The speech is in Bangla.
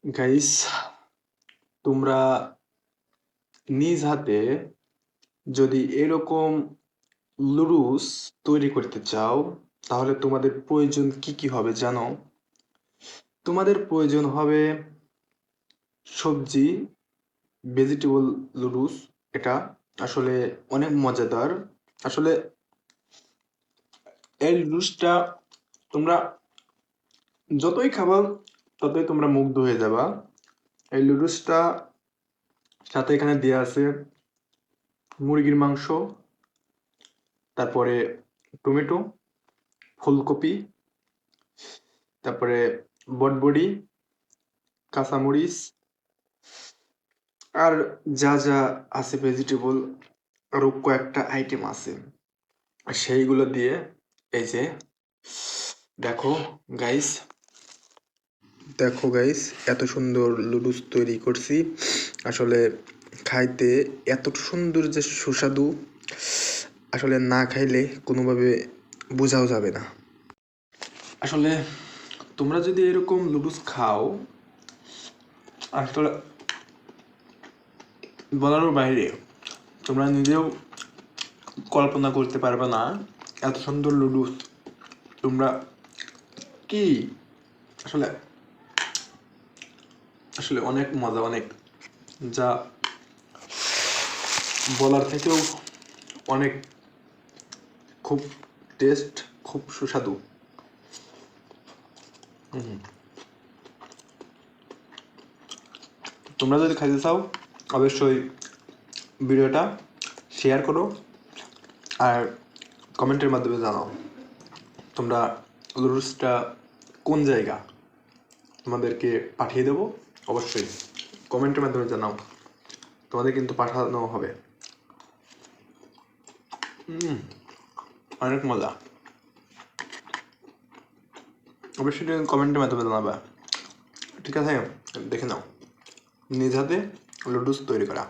গাইস, তোমরা নিজ হাতে যদি এরকম লুডুস তৈরি করতে চাও, তাহলে তোমাদের প্রয়োজন কি কি হবে জানো? তোমাদের প্রয়োজন হবে সবজি, ভেজিটেবল লুডুস। এটা আসলে অনেক মজাদার। আসলে এই লুডুসটা তোমরা যতই খাবা ততই তোমরা মুগ্ধ হয়ে যাবা। এই লুডুসটা সাথে এখানে দেয়া আছে মুরগির মাংস, তারপরে টমেটো, ফুলকপি, তারপরে বটবডি, কাঁচামরিচ, আর যা যা আছে ভেজিটেবল, আরো কয়েকটা আইটেম আছে। সেইগুলো দিয়ে এই যে দেখো গাইস, এত সুন্দর লুডুস তৈরি করছি। আসলে খাইতে এত সুন্দর যে সুস্বাদু, আসলে না খাইলে কোনোভাবে বোঝাও যাবে না। আসলে তোমরা যদি এরকম লুডুস খাও, আসলে বলার বাইরে, তোমরা নিজেও কল্পনা করতে পারবে না এত সুন্দর লুডুস তোমরা কি। আসলে আসলে অনেক মজা, অনেক, যা বলার থেকেও অনেক, খুব টেস্ট, খুব সুস্বাদু। তোমরা যদি খাইতে চাও অবশ্যই ভিডিওটা শেয়ার করো আর কমেন্টের মাধ্যমে জানাও তোমরা লুডুসটা কোন জায়গা, তোমাদেরকে পাঠিয়ে দেবো। অবশ্যই কমেন্টের মাধ্যমে জানাও, তোমাদের কিন্তু পাঠানো হবে। অনেক মজা। অবশ্যই কমেন্টের মাধ্যমে জানাবা, ঠিক আছে? দেখে নাও নিজ হাতে লুডুস তৈরি করা।